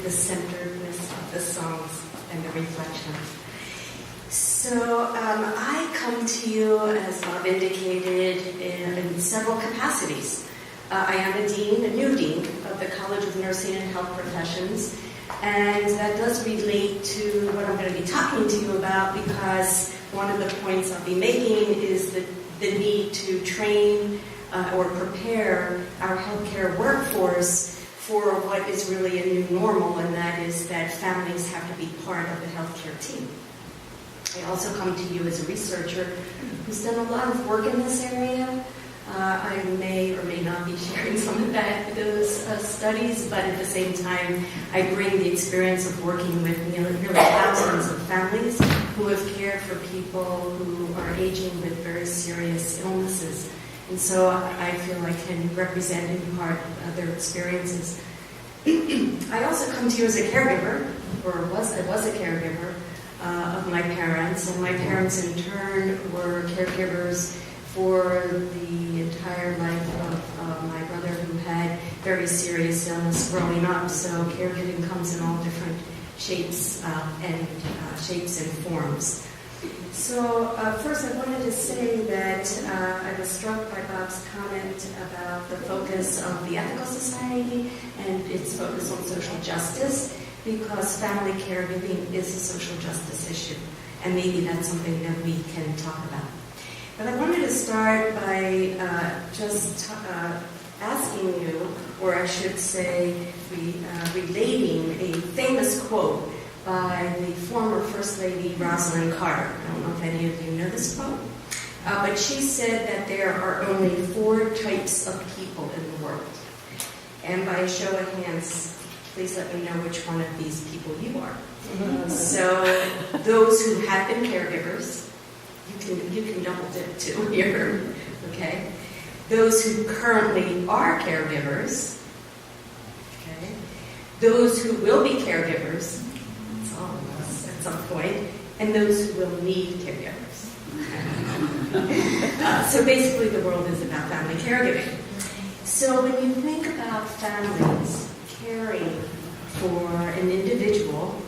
the centeredness of the songs and the reflection. So I come to you, as Bob indicated, in several capacities. I am a new dean of the College of Nursing and Health Professions, and that does relate to what I'm going to be talking to you about, because one of the points I'll be making is the need to train or prepare our healthcare workforce for what is really a new normal, and that is that families have to be part of the healthcare team. I also come to you as a researcher who's done a lot of work in this area. I may or may not be sharing some of those studies, but at the same time, I bring the experience of working with nearly thousands of families who have cared for people who are aging with very serious illnesses. And so I feel I can represent in part their experiences. I also come to you as a caregiver, I was a caregiver of my parents, and my parents in turn were caregivers for the entire life of my brother, who had very serious illness growing up. So caregiving comes in all different shapes and forms. So first I wanted to say that I was struck by Bob's comment about the focus of the Ethical Society and its focus on social justice, because family caregiving is a social justice issue, and maybe that's something that we can talk about. But I wanted to start by just asking you, or I should say relating a famous quote by the former First Lady Rosalind Carter. I don't know if any of you know this quote, but she said that there are only 4 types of people in the world. And by a show of hands, please let me know which one of these people you are. So those who have been caregivers, you can double dip too here, okay? Those who currently are caregivers, okay? Those who will be caregivers, that's all of us at some point, and those who will need caregivers. So basically the world is about family caregiving. So when you think about families caring for an individual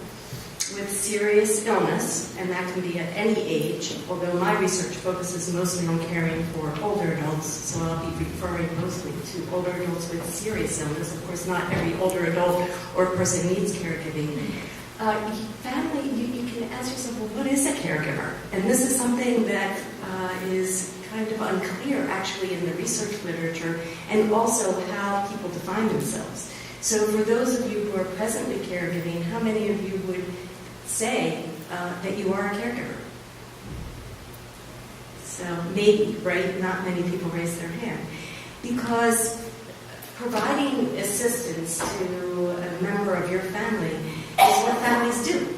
with serious illness, and that can be at any age, although my research focuses mostly on caring for older adults, so I'll be referring mostly to older adults with serious illness. Of course, not every older adult or person needs caregiving. Family, you can ask yourself, well, what is a caregiver? And this is something that is kind of unclear, actually, in the research literature, and also how people define themselves. So for those of you who are presently caregiving, how many of you would say that you are a caregiver? So maybe, right? Not many people raise their hand. Because providing assistance to a member of your family is what families do,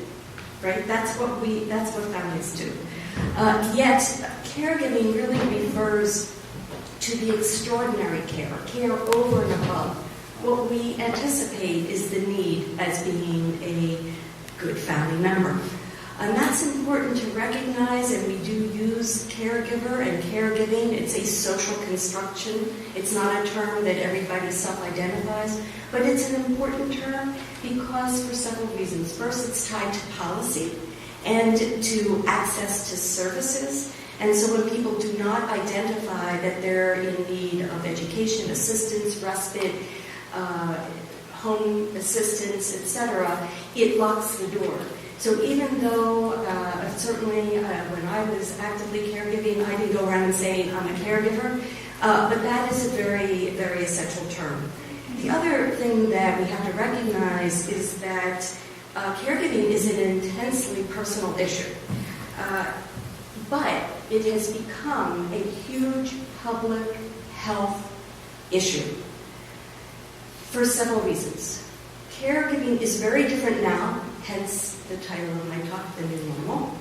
right? That's what families do. Yet, caregiving really refers to the extraordinary care over and above what we anticipate is the need as being a good family member. And that's important to recognize, and we do use caregiver and caregiving. It's a social construction. It's not a term that everybody self-identifies, but it's an important term because for several reasons. First, it's tied to policy and to access to services. And so when people do not identify that they're in need of education, assistance, respite, home assistance, etc., it locks the door. So even though certainly when I was actively caregiving, I didn't go around saying I'm a caregiver, but that is a very, very essential term. The other thing that we have to recognize is that caregiving is an intensely personal issue, but it has become a huge public health issue for several reasons. Caregiving is very different now, hence the title of my talk, The New Normal.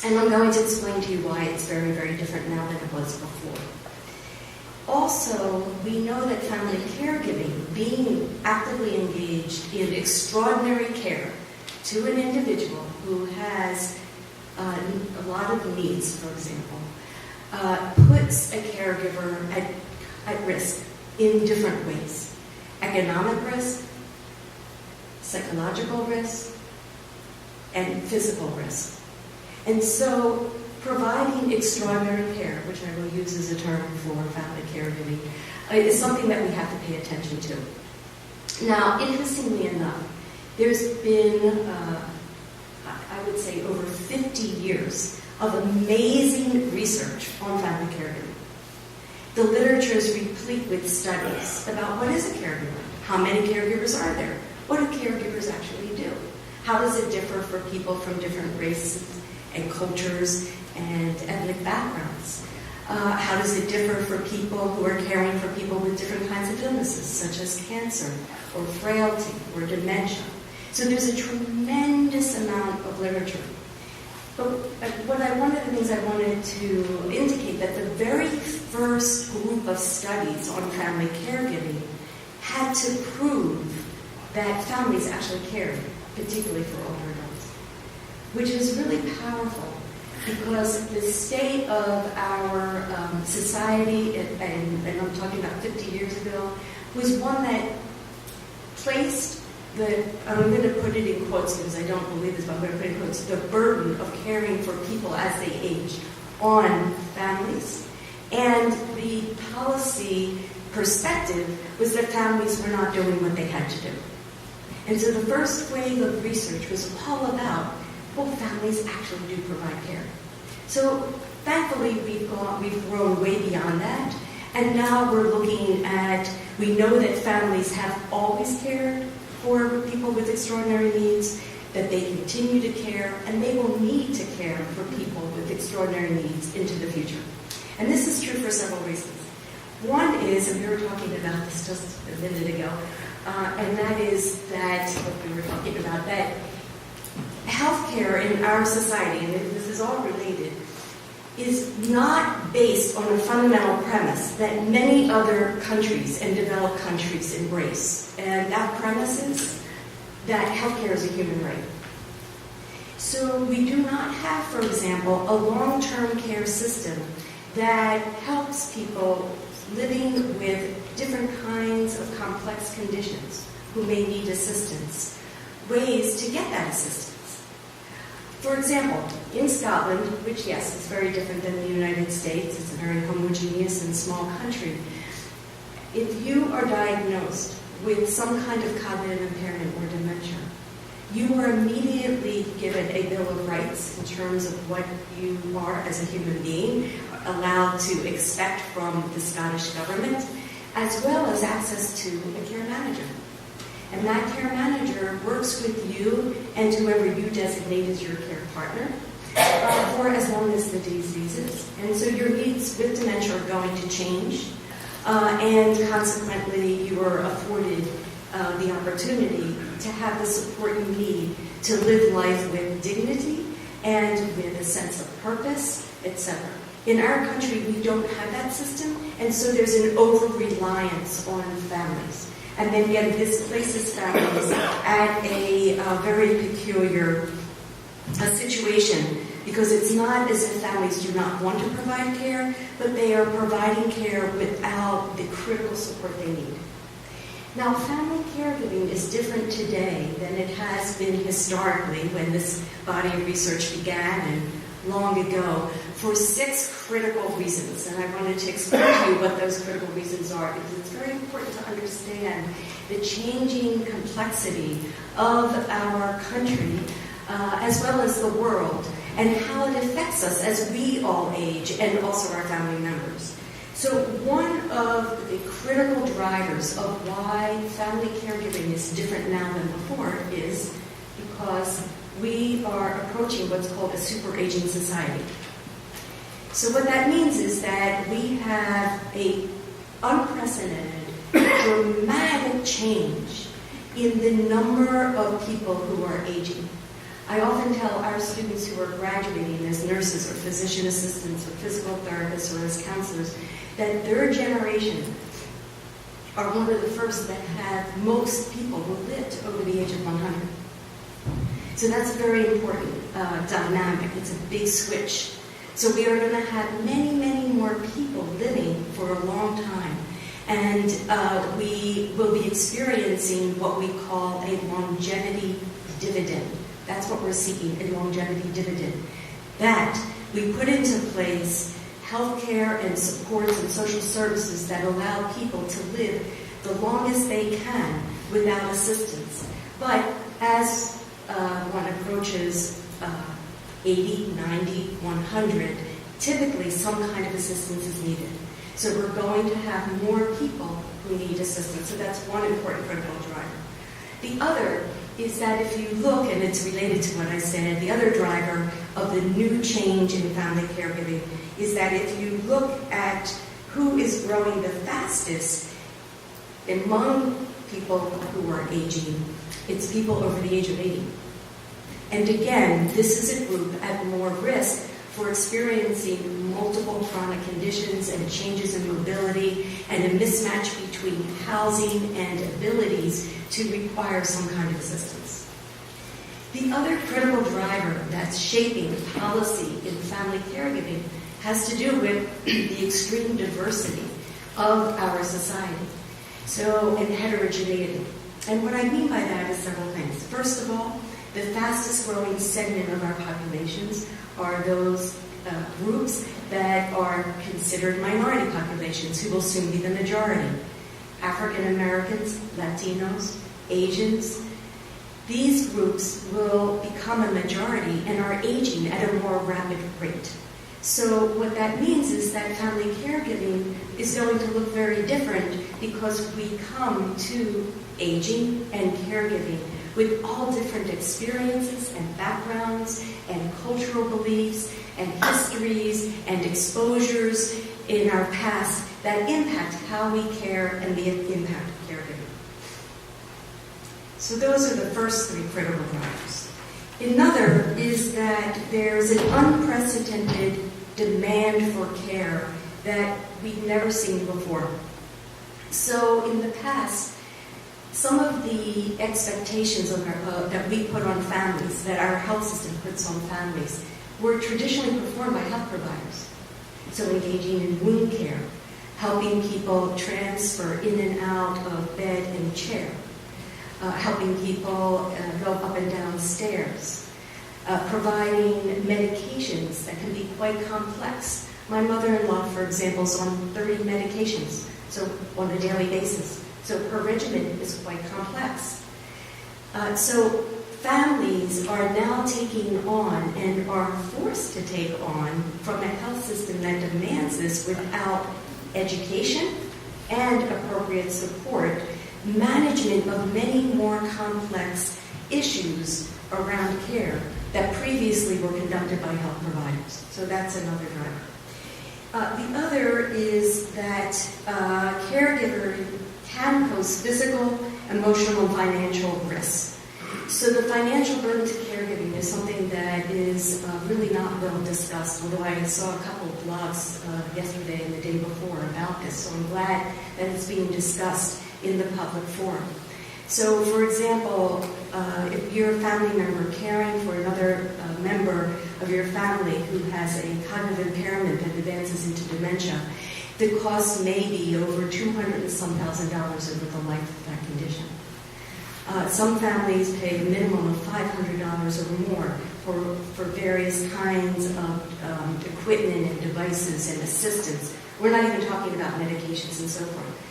And I'm going to explain to you why it's very, very different now than it was before. Also, we know that family caregiving, being actively engaged in extraordinary care to an individual who has a lot of needs, for example, puts a caregiver at risk in different ways. Economic risk, psychological risk, and physical risk. And so providing extraordinary care, which I will use as a term for family caregiving, is something that we have to pay attention to. Now, interestingly enough, there's been, I would say, over 50 years of amazing research on family caregiving. The literature is replete with studies about what is a caregiver, how many caregivers are there, what do caregivers actually do, how does it differ for people from different races and cultures and ethnic backgrounds, how does it differ for people who are caring for people with different kinds of illnesses, such as cancer or frailty or dementia. So there's a tremendous amount of literature. But one of the things I wanted to indicate that the very first group of studies on family caregiving had to prove that families actually cared, particularly for older adults, which is really powerful because the state of our society, and I'm talking about 50 years ago, was one that placed I'm going to put it in quotes because I don't believe this, but I'm going to put it in quotes, the burden of caring for people as they age on families. And the policy perspective was that families were not doing what they had to do. And so the first wave of research was all about, well, families actually do provide care. So thankfully, we've grown way beyond that. And now we're looking at, we know that families have always cared for people with extraordinary needs, that they continue to care, and they will need to care for people with extraordinary needs into the future. And this is true for several reasons. One is, and we were talking about this just a minute ago, and that is that, what we were talking about, that healthcare in our society, and this is all related, is not based on a fundamental premise that many other countries and developed countries embrace. And that premise is that healthcare is a human right. So we do not have, for example, a long-term care system that helps people living with different kinds of complex conditions who may need assistance, ways to get that assistance. For example, in Scotland, which, yes, is very different than the United States, it's a very homogeneous and small country, if you are diagnosed with some kind of cognitive impairment or dementia, you are immediately given a Bill of Rights in terms of what you are as a human being, allowed to expect from the Scottish government, as well as access to a care manager. And that care manager works with you and whoever you designate as your care partner for as long as the disease is. And so your needs with dementia are going to change, and consequently you are afforded the opportunity to have the support you need to live life with dignity and with a sense of purpose, etc. In our country, we don't have that system, and so there's an over-reliance on families. And then yet this places families at a very peculiar situation, because it's not as if families do not want to provide care, but they are providing care without the critical support they need. Now, family caregiving is different today than it has been historically when this body of research began and long ago, for 6 critical reasons. And I wanted to explain to you what those critical reasons are, because it's very important to understand the changing complexity of our country, as well as the world, and how it affects us as we all age, and also our family members. So one of the critical drivers of why family caregiving is different now than before is because we are approaching what's called a super-aging society. So what that means is that we have an unprecedented, dramatic change in the number of people who are aging. I often tell our students who are graduating as nurses or physician assistants or physical therapists or as counselors that their generation are one of the first that have most people who lived over the age of 100. So that's a very important dynamic. It's a big switch. So we are going to have many, many more people living for a long time. And we will be experiencing what we call a longevity dividend. That's what we're seeking, a longevity dividend. That we put into place healthcare and supports and social services that allow people to live the longest they can without assistance. But as one approaches 80, 90, 100, typically some kind of assistance is needed. So we're going to have more people who need assistance. So that's one important critical driver. The other is that if you look, and it's related to what I said, the other driver of the new change in family caregiving is that if you look at who is growing the fastest among people who are aging, it's people over the age of 80. And again, this is a group at more risk for experiencing multiple chronic conditions and changes in mobility and a mismatch between housing and abilities to require some kind of assistance. The other critical driver that's shaping policy in family caregiving has to do with the extreme diversity of our society, and heterogeneity. And what I mean by that is several things. First of all, the fastest growing segment of our populations are those groups that are considered minority populations, who will soon be the majority. African Americans, Latinos, Asians. These groups will become a majority and are aging at a more rapid rate. So what that means is that family caregiving is going to look very different because we come to aging and caregiving with all different experiences and backgrounds and cultural beliefs and histories and exposures in our past that impact how we care and the impact of caregiving. So those are the first three critical drivers. Another is that there's an unprecedented demand for care that we've never seen before. So in the past, some of the expectations that we put on families, that our health system puts on families, were traditionally performed by health providers. So engaging in wound care, helping people transfer in and out of bed and chair, helping people go up and down stairs, providing medications that can be quite complex. My mother-in-law, for example, is on 30 medications, so on a daily basis. So her regimen is quite complex. So families are now taking on and are forced to take on from a health system that demands this without education and appropriate support, management of many more complex issues around care that previously were conducted by health providers. So that's another driver. The other is that caregivers can pose physical, emotional, and financial risks. So the financial burden to caregiving is something that is really not well discussed, although I saw a couple of blogs yesterday and the day before about this, so I'm glad that it's being discussed in the public forum. So, for example, if you're a family member caring for another member of your family who has a cognitive impairment that advances into dementia, the cost may be over $200,000 and some thousand dollars over the life of that condition. Some families pay a minimum of $500 or more for various kinds of equipment and devices and assistance. We're not even talking about medications and so forth.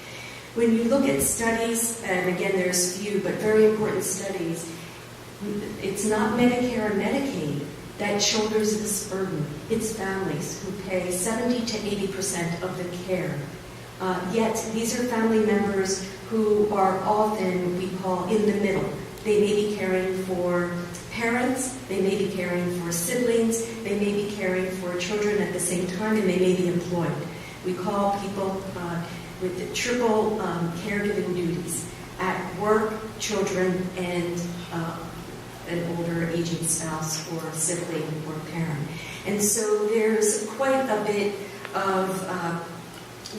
When you look at studies, and again there's few, but very important studies, it's not Medicare or Medicaid that shoulders this burden. It's families who pay 70 to 80% of the care. Yet these are family members who are often, we call, in the middle. They may be caring for parents, they may be caring for siblings, they may be caring for children at the same time, and they may be employed. We call people with the triple caregiving duties: at work, children, and an older aging spouse or sibling or parent. And so there's quite a bit of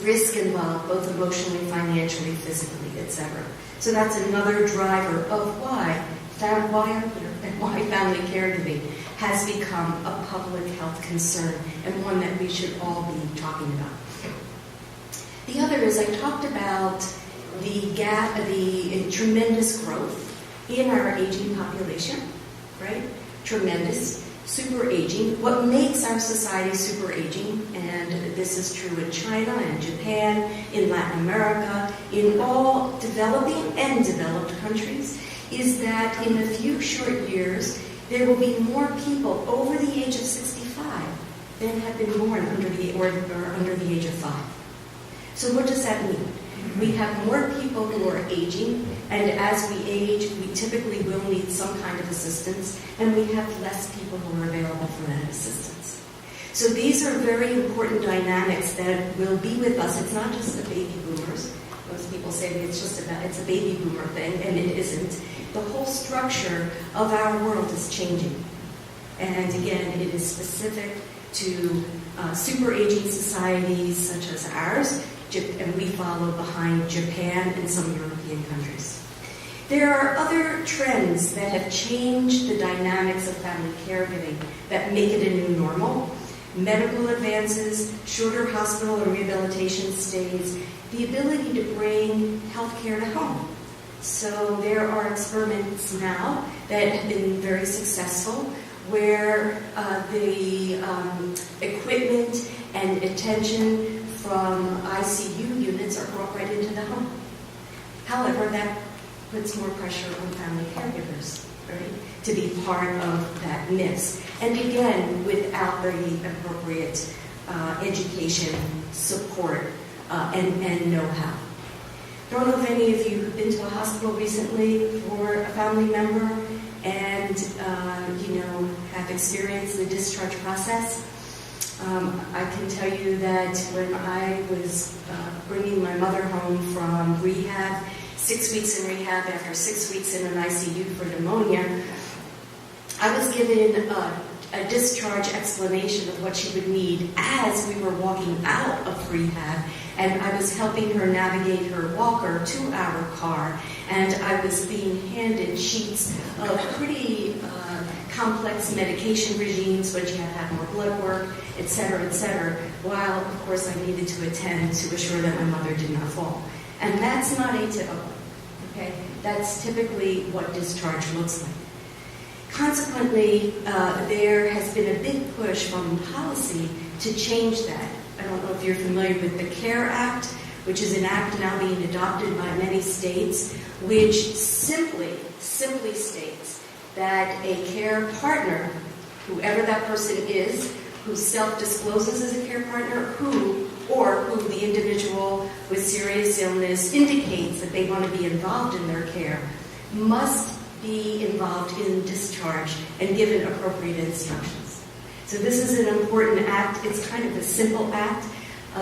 risk involved, both emotionally, financially, physically, etc. So that's another driver of why family caregiving has become a public health concern and one that we should all be talking about. The other is I talked about the gap, the tremendous growth in our aging population, right? Tremendous. Super aging. What makes our society super aging, and this is true in China and Japan, in Latin America, in all developing and developed countries, is that in a few short years, there will be more people over the age of 65 than have been born under the age of 5. So what does that mean? We have more people who are aging, and as we age, we typically will need some kind of assistance, and we have less people who are available for that assistance. So these are very important dynamics that will be with us. It's not just the baby boomers. Most people say it's a baby boomer thing, and it isn't. The whole structure of our world is changing. And again, it is specific to super aging societies such as ours, and we follow behind Japan and some European countries. There are other trends that have changed the dynamics of family caregiving that make it a new normal. Medical advances, shorter hospital and rehabilitation stays, the ability to bring healthcare to home. So there are experiments now that have been very successful where the equipment and attention from ICU units are brought right into the home. However, that puts more pressure on family caregivers, right, to be part of that mix. And again, without the appropriate education, support, and know-how. I don't know if any of you have been to a hospital recently for a family member and have experienced the discharge process. I can tell you that when I was bringing my mother home from rehab, 6 weeks in rehab after 6 weeks in an ICU for pneumonia, I was given a discharge explanation of what she would need as we were walking out of rehab, and I was helping her navigate her walker to our car, and I was being handed sheets of pretty complex medication regimes, when she had to have more blood work, etc., while, of course, I needed to attend to assure that my mother did not fall. And that's not atypical, okay? That's typically what discharge looks like. Consequently, there has been a big push from policy to change that. I don't know if you're familiar with the CARE Act, which is an act now being adopted by many states, which simply states that a care partner, whoever that person is, who self-discloses as a care partner, who the individual with serious illness indicates that they want to be involved in their care, must be involved in discharge and given appropriate instructions. So this is an important act. It's kind of a simple act.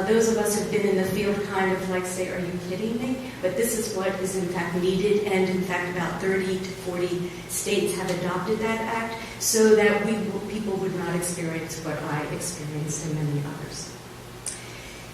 Those of us who've been in the field kind of like say, are you kidding me? But this is what is in fact needed, and in fact about 30 to 40 states have adopted that act so that people would not experience what I experienced and many others.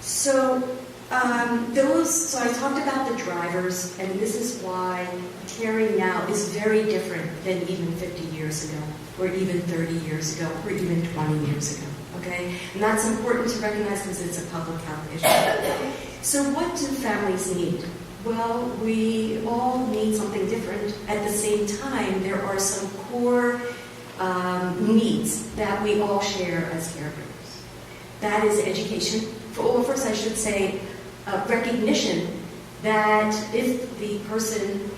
So I talked about the drivers, and this is why caring now is very different than even 50 years ago, or even 30 years ago, or even 20 years ago. Okay? And that's important to recognize because it's a public health issue. So what do families need? Well, we all need something different. At the same time, there are some core needs that we all share as caregivers. That is education. Well, first I should say recognition that if the person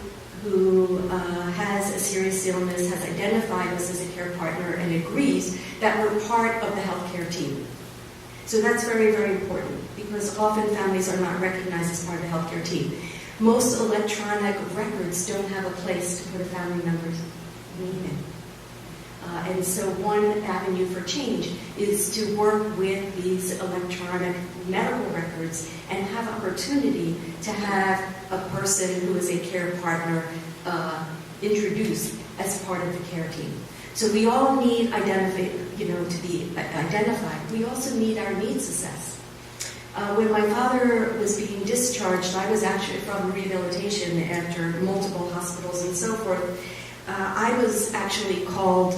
who has a serious illness has identified us as a care partner and agrees that we're part of the healthcare team. So that's very, very important because often families are not recognized as part of the healthcare team. Most electronic records don't have a place to put a family member's name in. And so one avenue for change is to work with these electronic medical records and have opportunity to have a person who is a care partner introduced as part of the care team. So we all need to be identified. We also need our needs assessed. When my father was being discharged, I was actually from rehabilitation after multiple hospitals and so forth. I was actually called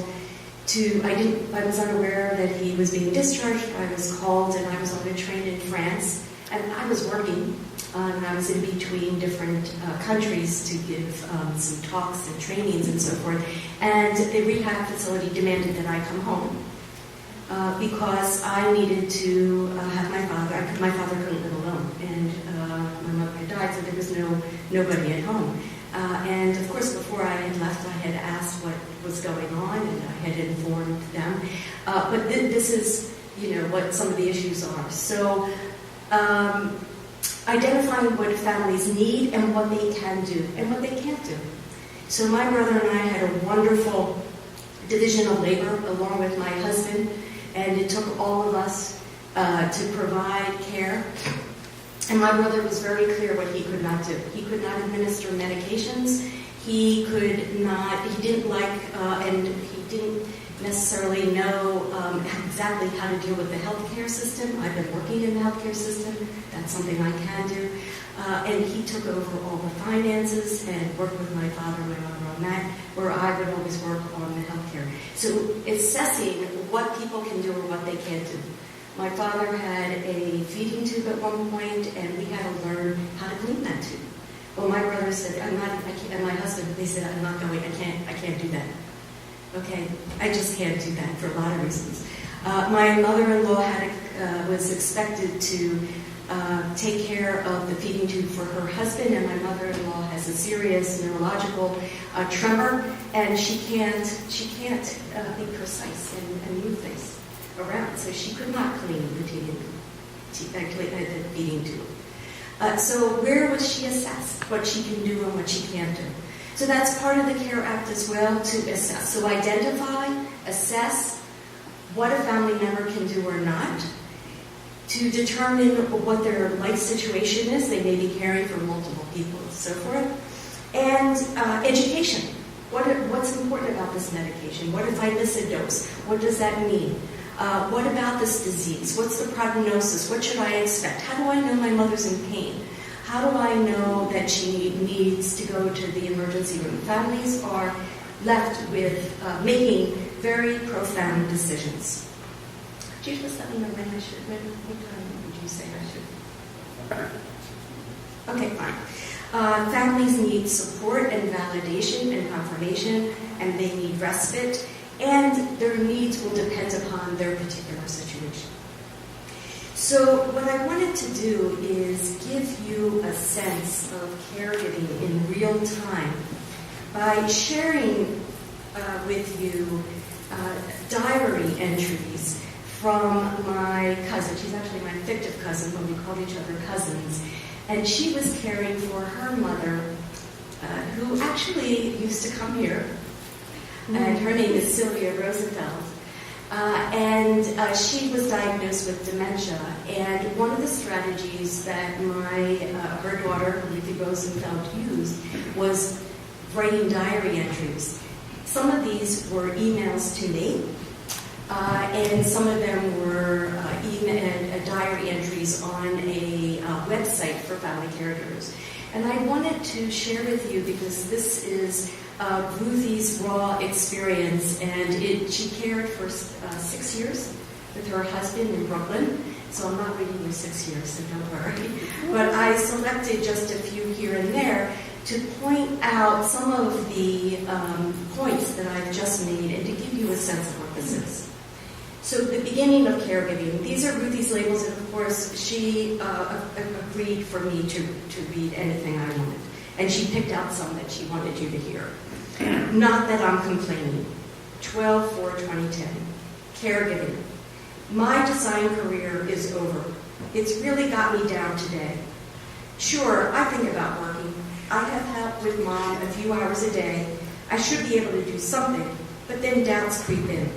I was unaware that he was being discharged. I was called and I was on a train in France And I was working, and I was in between different countries to give some talks and trainings and so forth. And the rehab facility demanded that I come home because I needed to have my father. My father couldn't live alone, and my mother had died, so there was nobody at home. And of course, before I had left, I had asked what was going on, and I had informed them. But this is, what some of the issues are. So, identifying what families need and what they can do and what they can't do. So my brother and I had a wonderful division of labor along with my husband, and it took all of us to provide care. And my brother was very clear what he could not do. He could not administer medications. He didn't like, and he didn't necessarily know exactly how to deal with the healthcare system. I've been working in the healthcare system. That's something I can do. And he took over all the finances and worked with my father and my mother on that, where I would always work on the healthcare. So assessing what people can do or what they can't do. My father had a feeding tube at one point, and we had to learn how to clean that tube. Well, my brother said, and my husband, they said, I'm not going, I can't do that. Okay, I just can't do that for a lot of reasons. My mother-in-law was expected to take care of the feeding tube for her husband, and my mother-in-law has a serious neurological tremor, and she can't be precise and move things around, so she could not clean the feeding tube. So where was she assessed? What she can do and what she can't do. So that's part of the CARE Act as well, to assess. So identify, assess what a family member can do or not, to determine what their life situation is. They may be caring for multiple people and so forth. And education. What's important about this medication? What if I miss a dose? What does that mean? What about this disease? What's the prognosis? What should I expect? How do I know my mother's in pain? How do I know that she needs to go to the emergency room? Families are left with making very profound decisions. Could you just let me know when I should? What time would you say I should? Okay, fine. Families need support and validation and confirmation, and they need respite, and their needs will depend upon their particular situation. So what I wanted to do is give you a sense of caregiving in real time by sharing with you diary entries from my cousin. She's actually my fictive cousin, but we called each other cousins. And she was caring for her mother, who actually used to come here. And her name is Sylvia Rosenfeld. And she was diagnosed with dementia. And one of the strategies that her daughter, Ruthie Rosenfeld, used was writing diary entries. Some of these were emails to me, and some of them were diary entries on a website for family caregivers. And I wanted to share with you, because this is Ruthie's raw experience, and she cared for 6 years with her husband in Brooklyn. So I'm not reading you 6 years, so don't worry. But I selected just a few here and there to point out some of the points that I've just made and to give you a sense of what this is. So the beginning of caregiving. These are Ruthie's labels, and of course she agreed for me to read anything I wanted. And she picked out some that she wanted you to hear. Not that I'm complaining. 12/4/2010. Caregiving. My design career is over. It's really got me down today. Sure, I think about working. I have help with Mom a few hours a day. I should be able to do something, but then doubts creep in.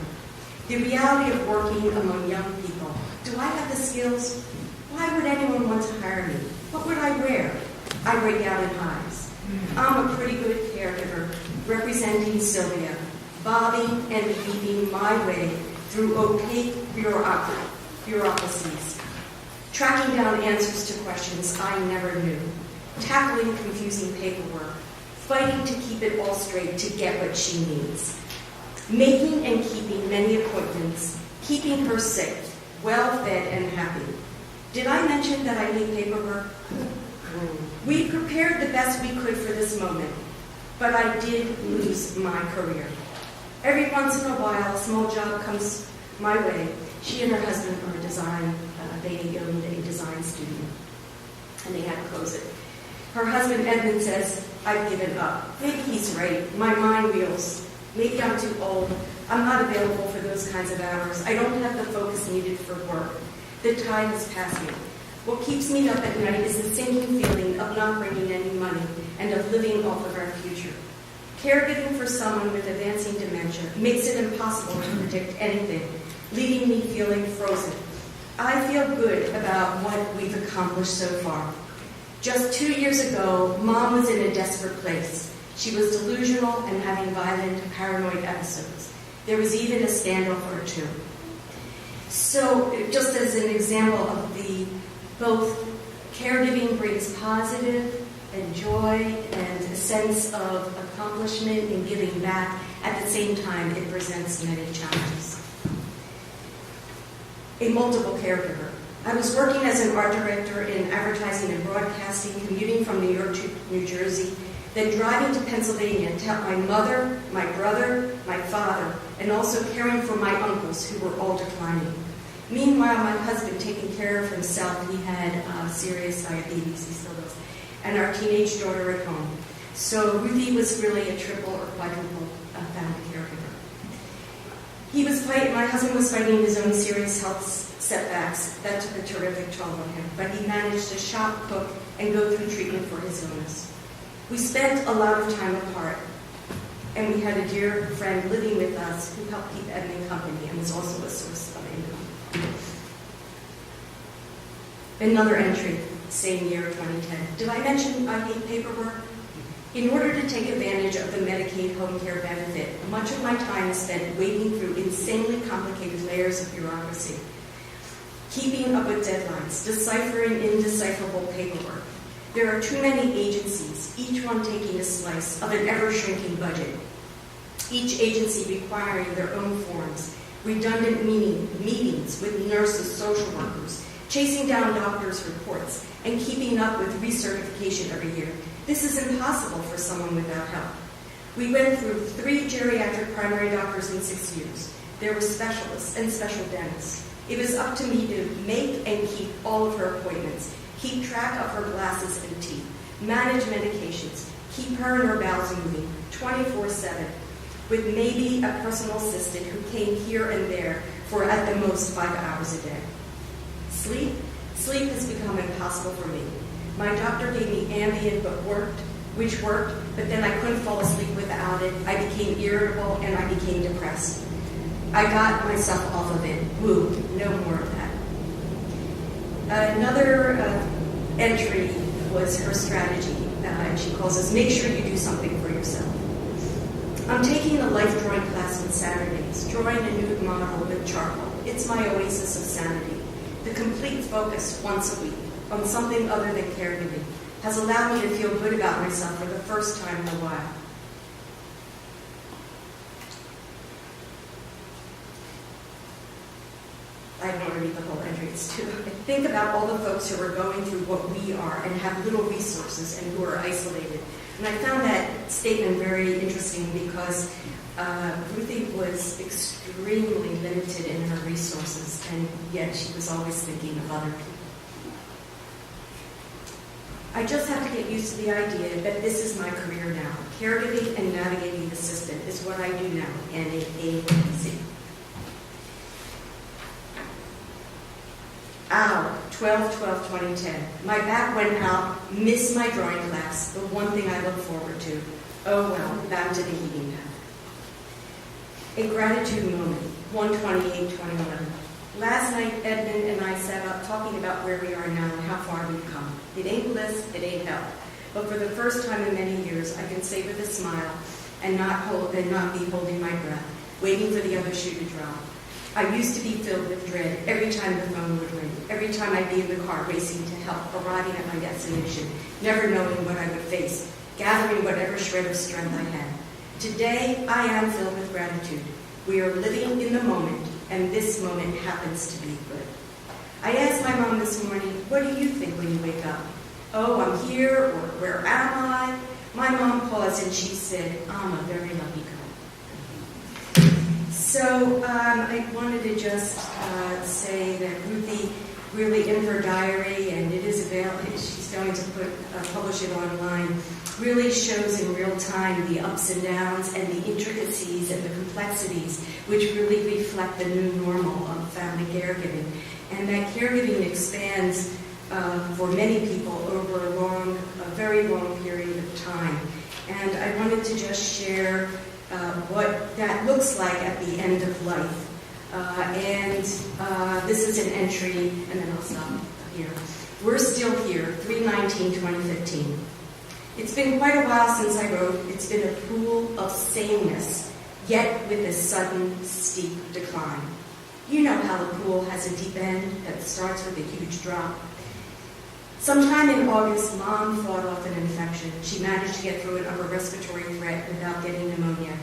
The reality of working among young people. Do I have the skills? Why would anyone want to hire me? What would I wear? I break out in hives. I'm a pretty good caregiver, representing Sylvia, bobbing and weaving my way through opaque bureaucracies, tracking down answers to questions I never knew, tackling confusing paperwork, fighting to keep it all straight to get what she needs, making and keeping many appointments, keeping her safe, well-fed and happy, Did I mention that I hate paperwork? We prepared the best we could for this moment, but I did lose my career. Every once in a while, a small job comes my way. She and her husband are they owned a design studio, and they had to close it. Her husband, Edmund, says, "I've given up." Maybe he's right. My mind reels. Maybe I'm too old. I'm not available for those kinds of hours. I don't have the focus needed for work. The time has passed me. What keeps me up at night is the sinking feeling of not bringing any money and of living off of our future. Caregiving for someone with advancing dementia makes it impossible to predict anything, leaving me feeling frozen. I feel good about what we've accomplished so far. Just 2 years ago, Mom was in a desperate place. She was delusional and having violent, paranoid episodes. There was even a standoff or two. So, just as an example of both caregiving brings positive and joy and a sense of accomplishment and giving back, at the same time it presents many challenges. A multiple caregiver. I was working as an art director in advertising and broadcasting, commuting from New York to New Jersey, then driving to Pennsylvania to help my mother, my brother, my father, and also caring for my uncles who were all declining. Meanwhile, my husband taking care of himself, he had serious diabetes, he still does, and our teenage daughter at home. So Ruthie was really a triple or quadruple family caregiver. My husband was fighting his own serious health setbacks. That took a terrific toll on him, but he managed to shop, cook, and go through treatment for his illness. We spent a lot of time apart, and we had a dear friend living with us who helped keep Edmund company and was also a source of income. Another entry, same year, 2010. Did I mention I hate paperwork? In order to take advantage of the Medicaid home care benefit, much of my time is spent wading through insanely complicated layers of bureaucracy, keeping up with deadlines, deciphering indecipherable paperwork. There are too many agencies, each one taking a slice of an ever-shrinking budget, each agency requiring their own forms, redundant meetings with nurses, social workers, chasing down doctors' reports, and keeping up with recertification every year. This is impossible for someone without help. We went through 3 geriatric primary doctors in 6 years. There were specialists and special dentists. It was up to me to make and keep all of her appointments, keep track of her glasses and teeth, manage medications, keep her and her bowels moving 24/7, with maybe a personal assistant who came here and there for at the most 5 hours a day. Sleep has become impossible for me. My doctor gave me Ambien, which worked, but then I couldn't fall asleep without it. I became irritable and I became depressed. I got myself off of it. Woo, no more of that. Another entry was her strategy, and she calls us, make sure you do something for yourself. I'm taking a life drawing class on Saturdays, drawing a nude model with charcoal. It's my oasis of sanity. The complete focus once a week on something other than caregiving has allowed me to feel good about myself for the first time in a while. I don't want to read the whole entry, it's too. I think about all the folks who are going through what we are and have little resources and who are isolated. And I found that statement very interesting because Ruthie was extremely limited in her resources, and yet she was always thinking of other people. I just have to get used to the idea that this is my career now. Caregiving and navigating the system is what I do now, and it ain't easy. Ow, 12/12/2010. My back went out, missed my drawing class, the one thing I look forward to. Oh well, back to the heating pad. A gratitude moment, 1/28/2011. Last night, Edmund and I sat up talking about where we are now and how far we've come. It ain't bliss, it ain't hell. But for the first time in many years, I can say with a smile and not be holding my breath, waiting for the other shoe to drop. I used to be filled with dread every time the phone would ring, every time I'd be in the car racing to help, arriving at my destination, never knowing what I would face, gathering whatever shred of strength I had. Today, I am filled with gratitude. We are living in the moment, and this moment happens to be good. I asked my mom this morning, what do you think when you wake up? Oh, I'm here, or where am I? My mom paused and she said, I'm a very lucky girl. So I wanted to just say that Ruthie really in her diary, and it is available, she's going to publish it online, really shows in real time the ups and downs and the intricacies and the complexities which really reflect the new normal of family caregiving. And that caregiving expands for many people over a very long period of time. And I wanted to just share what that looks like at the end of life. This is an entry, and then I'll stop here. We're still here, 3/19/2015. It's been quite a while since I wrote. It's been a pool of sameness, yet with a sudden, steep decline. You know how the pool has a deep end that starts with a huge drop. Sometime in August, Mom fought off an infection. She managed to get through an upper respiratory threat without getting pneumonia.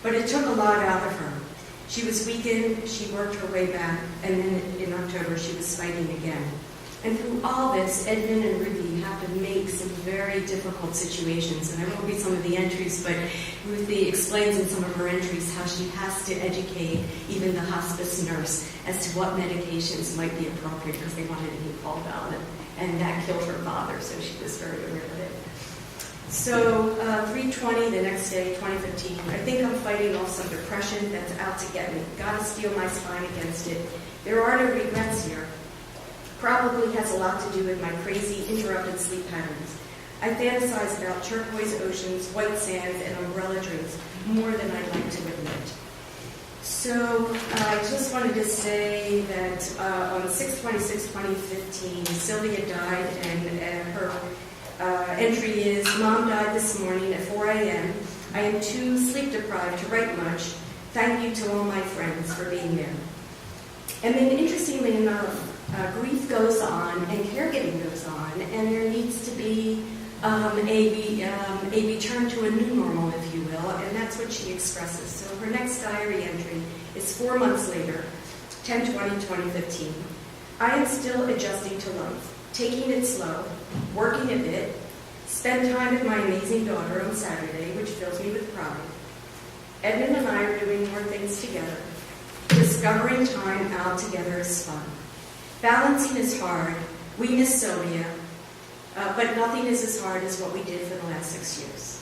But it took a lot out of her. She was weakened, she worked her way back, and then in October she was fighting again. And through all this, Edmund and Ruthie have to make some very difficult situations. And I won't read some of the entries, but Ruthie explains in some of her entries how she has to educate even the hospice nurse as to what medications might be appropriate because they wanted to be called out. And that killed her father, so she was very aware of it. So 3/20, the next day, 2015, I think I'm fighting off some depression that's out to get me. Gotta steel my spine against it. There are no regrets here. Probably has a lot to do with my crazy, interrupted sleep patterns. I fantasize about turquoise oceans, white sands, and umbrella drinks more than I'd like to admit. So I just wanted to say that on 6/26/2015, Sylvia died, and her entry is, Mom died this morning at 4 a.m. I am too sleep deprived to write much. Thank you to all my friends for being there. And then interestingly enough, grief goes on and caregiving goes on, and there needs to be a return to a new normal, if you will, and that's what she expresses. So her next diary entry is 4 months later, 10/20/2015. I am still adjusting to life, taking it slow, working a bit, spend time with my amazing daughter on Saturday, which fills me with pride. Edmund and I are doing more things together. Discovering time out together is fun. Balancing is hard. We miss Sylvia, but nothing is as hard as what we did for the last 6 years.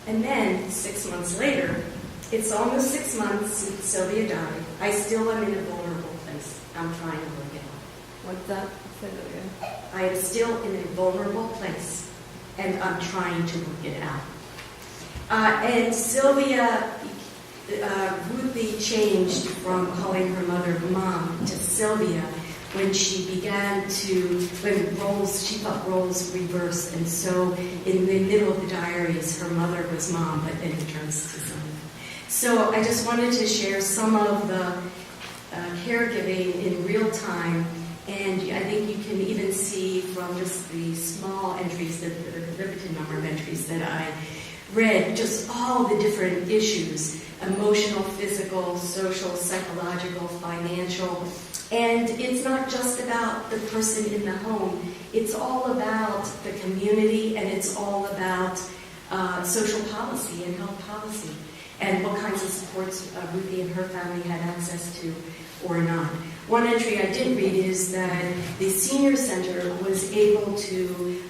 And then, 6 months later, it's almost 6 months since Sylvia died. I still am in a vulnerable place. I'm trying to work it out. What's that? Say that again. I am still in a vulnerable place, and I'm trying to work it out. And Sylvia, Ruthie changed from calling her mother Mom to Sylvia when she began to, she felt roles reversed. And so in the middle of the diaries, her mother was Mom, but then it turns to Sylvia. So I just wanted to share some of the caregiving in real time. And I think you can even see from just the small entries, the limited number of entries that I read, just all the different issues, emotional, physical, social, psychological, financial. And it's not just about the person in the home. It's all about the community, and it's all about social policy and health policy, and what kinds of supports Ruthie and her family had access to or not. One entry I did read is that the senior center was able to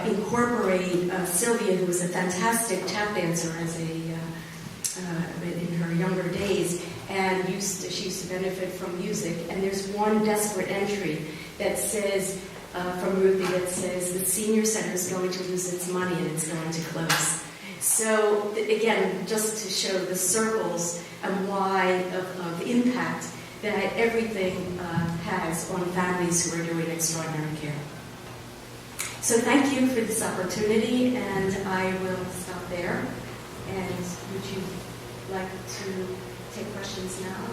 incorporate Sylvia, who was a fantastic tap dancer in her younger days, and she used to benefit from music. And there's one desperate entry that says, from Ruthie, that says the senior center is going to lose its money and it's going to close. So again, just to show the circles and why of impact that everything has on families who are doing extraordinary care. So thank you for this opportunity, and I will stop there. And would you like to take questions now?